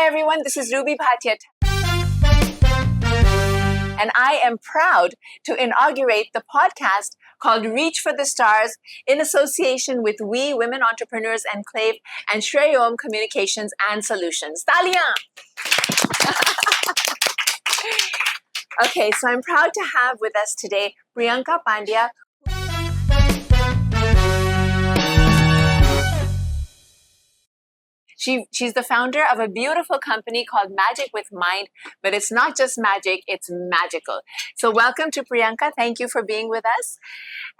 Everyone, this is Ruby Bhatia, and I am proud to inaugurate the podcast called Reach for the Stars in association with We Women Entrepreneurs Enclave and Shreyom Communications and Solutions. Talia! Okay, so I'm proud to have with us today Priyanka Pandya. She's the founder of a beautiful company called Magic with Mind, but it's not just magic, it's magical. So welcome to Priyanka. Thank you for being with us.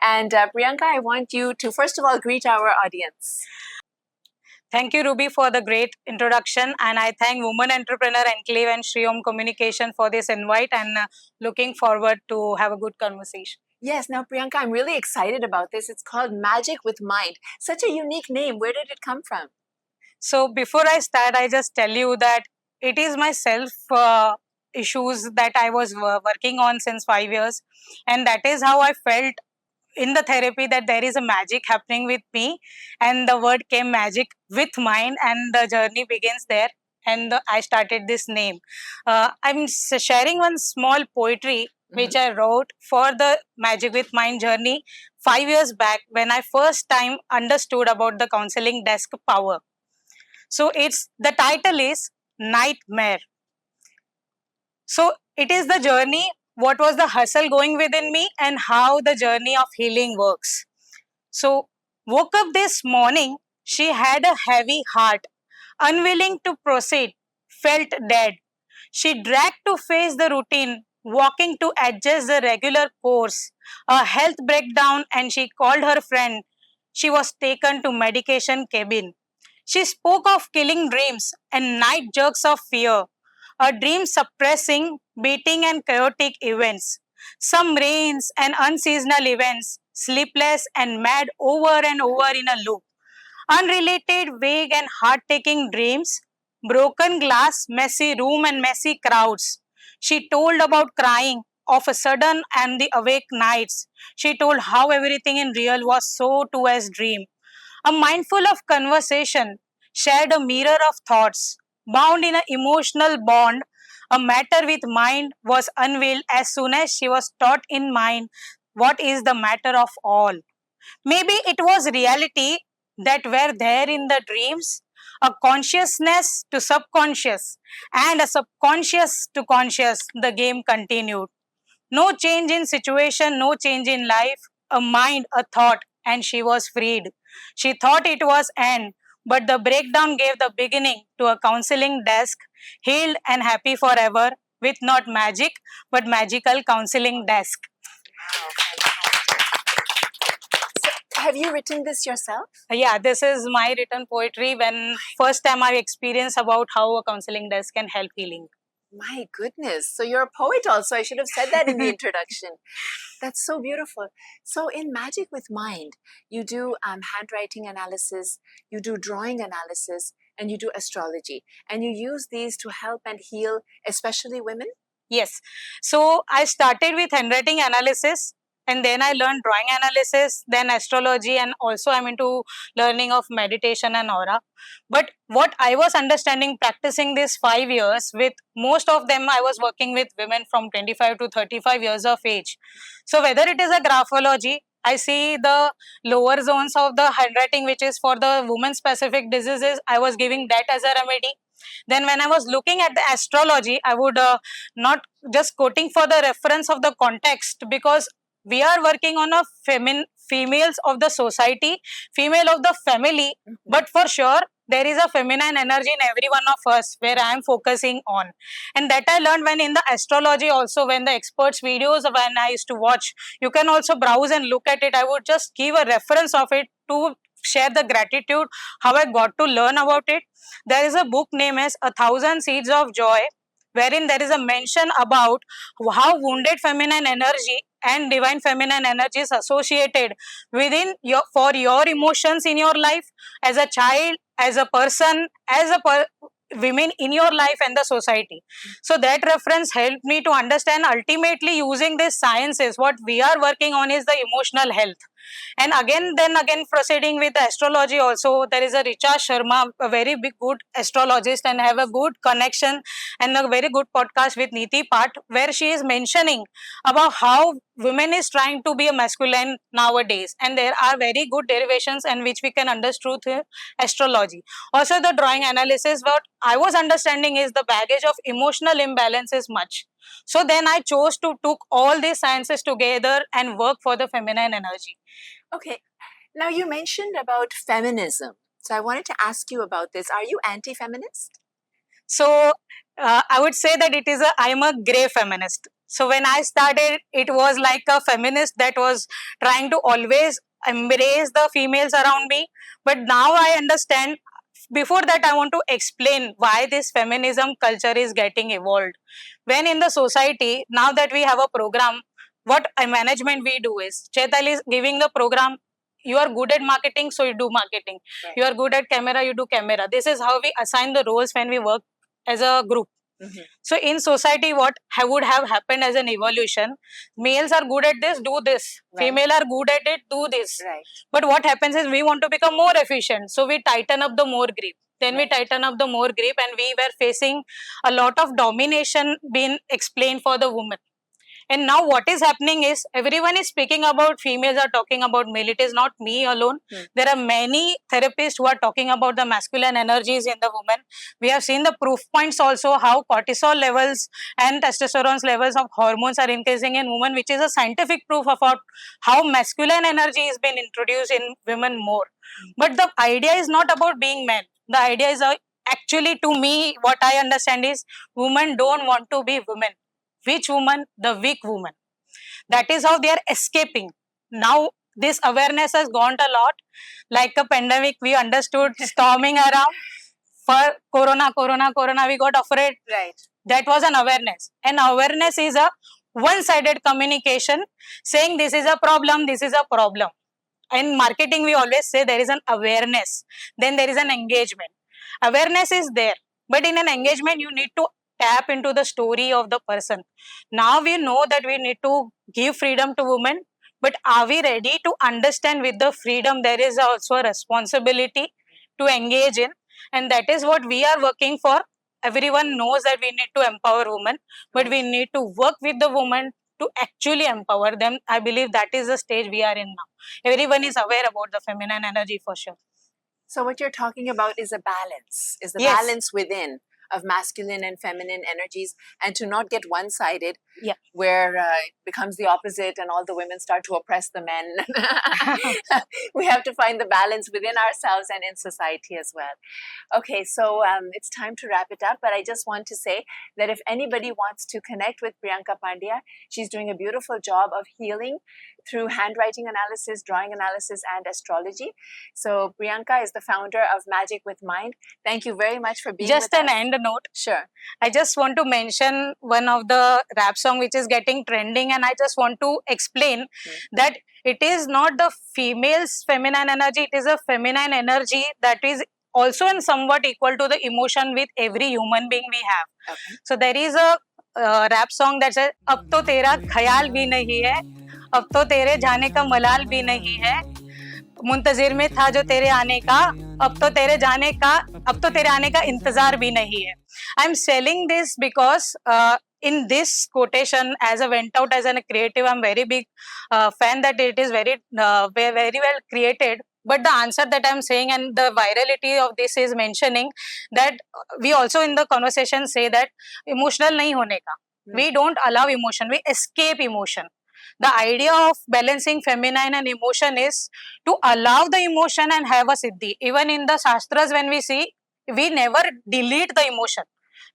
And Priyanka, I want you to first of all greet our audience. Thank you, Ruby, for the great introduction. And I thank Women Entrepreneur Enclave and Shreyom Communication for this invite, and looking forward to have a good conversation. Yes, now Priyanka, I'm really excited about this. It's called Magic with Mind. Such a unique name. Where did it come from? So before I start, I just tell you that it is my self issues that I was working on since 5 years. And that is how I felt in the therapy, that there is a magic happening with me. And the word came Magic with Mind, and the journey begins there. And I started this name. I'm sharing one small poetry which I wrote for the Magic with Mind journey 5 years back, when I first time understood about the counseling desk power. So the title is Nightmare. So it is the journey, what was the hustle going within me, and how the journey of healing works. So woke up this morning, she had a heavy heart, unwilling to proceed, felt dead. She dragged to face the routine, walking to adjust the regular course, a health breakdown, and she called her friend. She was taken to medication cabin. She spoke of killing dreams and night jerks of fear, a dream suppressing, beating, and chaotic events. Some rains and unseasonal events, sleepless and mad over and over in a loop. Unrelated, vague, and heart taking dreams, broken glass, messy room, and messy crowds. She told about crying of a sudden and the awake nights. She told how everything in real was so too as dream. A mindful of conversation, shared a mirror of thoughts, bound in an emotional bond. A matter with mind was unveiled as soon as she was taught in mind what is the matter of all. Maybe it was reality that were there in the dreams, a consciousness to subconscious, and a subconscious to conscious. The game continued. No change in situation, no change in life, a mind, a thought, and she was freed. She thought it was end, but the breakdown gave the beginning to a counseling desk, healed and happy forever, with not magic, but magical counseling desk. So, have you written this yourself? Yeah, this is my written poetry when first time I experienced about how a counseling desk can help healing. My goodness. So you're a poet also. I should have said that in the introduction. That's so beautiful. So in Magic with Mind, you do handwriting analysis, you do drawing analysis, and you do astrology. And you use these to help and heal, especially women? Yes. So I started with handwriting analysis, and then I learned drawing analysis, then astrology, and also I'm into learning of meditation and aura. But what I was understanding, practicing this 5 years, with most of them I was working with women from 25 to 35 years of age. So whether it is a graphology, I see the lower zones of the handwriting, which is for the women specific diseases, I was giving that as a remedy. Then when I was looking at the astrology, I would not just quoting for the reference of the context, because we are working on a females of the society, female of the family, but for sure there is a feminine energy in every one of us where I am focusing on. And that I learned when in the astrology also, when the experts videos when I used to watch, you can also browse and look at it. I would just give a reference of it to share the gratitude how I got to learn about it. There is a book named as A Thousand Seeds of Joy, wherein there is a mention about how wounded feminine energy and divine feminine energy is associated within your for your emotions in your life, as a child, as a person, as a women in your life and the society. So that reference helped me to understand, ultimately using this sciences, what we are working on is the emotional health. And then again, proceeding with the astrology also, there is a Richa Sharma, a very big good astrologist, and have a good connection and a very good podcast with Niti Pat, where she is mentioning about how women is trying to be a masculine nowadays, and there are very good derivations and which we can understand through astrology. Also, the drawing analysis, what I was understanding is the baggage of emotional imbalance is much. So then I chose to took all these sciences together and work for the feminine energy. Okay. Now you mentioned about feminism. So I wanted to ask you about this. Are you anti-feminist? So I would say that I'm a grey feminist. So when I started, it was like a feminist that was trying to always embrace the females around me. But now I understand. Before that, I want to explain why this feminism culture is getting evolved. When in the society, now that we have a program, what a management we do is, Chetal is giving the program, you are good at marketing, so you do marketing. Right. You are good at camera, you do camera. This is how we assign the roles when we work as a group. Mhm. So in society, what would have happened as an evolution? Males are good at this, do this. Right. Female are good at it, do this. Right. But what happens is we want to become more efficient, so we tighten up the more grip. Then we Right. tighten up the more grip, and we were facing a lot of domination being explained for the woman. And now what is happening is everyone is speaking about females are talking about male. It is not me alone. There are many therapists who are talking about the masculine energies in the woman. We have seen the proof points also how cortisol levels and testosterone levels of hormones are increasing in women, which is a scientific proof about how masculine energy is being introduced in women more. But the idea is not about being men. The idea is actually, to me, what I understand is women don't want to be women. Which woman? The weak woman. That is how they are escaping. Now, this awareness has gone a lot. Like a pandemic, we understood storming around. For corona, we got afraid. Right. That was an awareness. And awareness is a one-sided communication saying this is a problem, this is a problem. In marketing, we always say there is an awareness. Then there is an engagement. Awareness is there. But in an engagement, you need to tap into the story of the person. Now we know that we need to give freedom to women, but are we ready to understand with the freedom there is also a responsibility to engage in? And that is what we are working for. Everyone knows that we need to empower women, but we need to work with the woman to actually empower them. I believe that is the stage we are in now. Everyone is aware about the feminine energy for sure. So what you're talking about is a balance, is the Yes. balance within of masculine and feminine energies, and to not get one-sided, Yeah. where it becomes the opposite and all the women start to oppress the men. We have to find the balance within ourselves and in society as well. Okay, so it's time to wrap it up, but I just want to say that if anybody wants to connect with Priyanka Pandya, she's doing a beautiful job of healing through handwriting analysis, drawing analysis, and astrology. So Priyanka is the founder of Magic with Mind. Thank you very much for being Just with an us. end note. Sure. I just want to mention one of the rap song which is getting trending, and I just want to explain that it is not the female's feminine energy, it is a feminine energy that is also in somewhat equal to the emotion with every human being we have. Okay. So there is a rap song that says, अब तो तेरा ख्याल भी नहीं है, अब तो तेरे जाने का मलाल भी नहीं है, मुंतजिर में था जो तेरे आने का, अब तो तेरे आने का इंतजार भी नहीं है. I'm selling this because in this quotation, as I went out as a creative, I'm very big fan that it is very well created. But the answer that I'm saying and the virality of this is mentioning that we also in the conversation say that emotional nahi hone ka. We don't allow emotion, we escape emotion. The idea of balancing feminine and emotion is to allow the emotion and have a siddhi. Even in the Shastras, when we see, we never delete the emotion.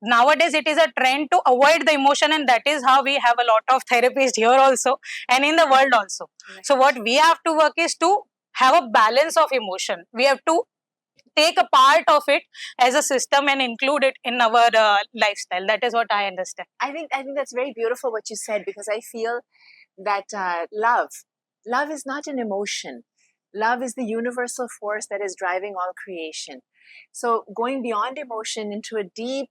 Nowadays, it is a trend to avoid the emotion, and that is how we have a lot of therapists here also and in the world also. Right. So, what we have to work is to have a balance of emotion. We have to take a part of it as a system and include it in our lifestyle. That is what I understand. I think that's very beautiful what you said, because I feel that love is not an emotion. Love is the universal force that is driving all creation. So going beyond emotion into a deep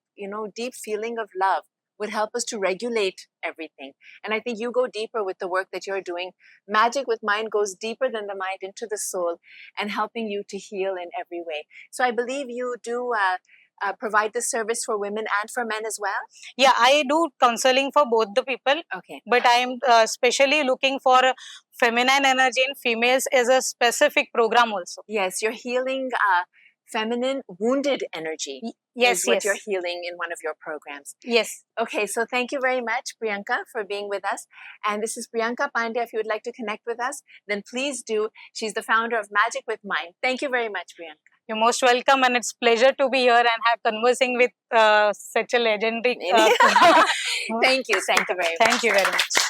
feeling of love would help us to regulate everything. And I think you go deeper with the work that you're doing. Magic with Mind goes deeper than the mind into the soul and helping you to heal in every way. So I believe you do provide this service for women and for men as well? Yeah, I do counseling for both the people, Okay. but I am specially looking for feminine energy in females as a specific program also. Yes, you're healing feminine wounded energy. Yes, is what yes. you're healing in one of your programs. Yes. Okay, so thank you very much, Priyanka, for being with us. And this is Priyanka Pandya. If you would like to connect with us, then please do. She's the founder of Magic with Mind. Thank you very much, Priyanka. You're most welcome, and it's pleasure to be here and have conversing with such a legendary. Thank you. Thank you very much. Thank you very much.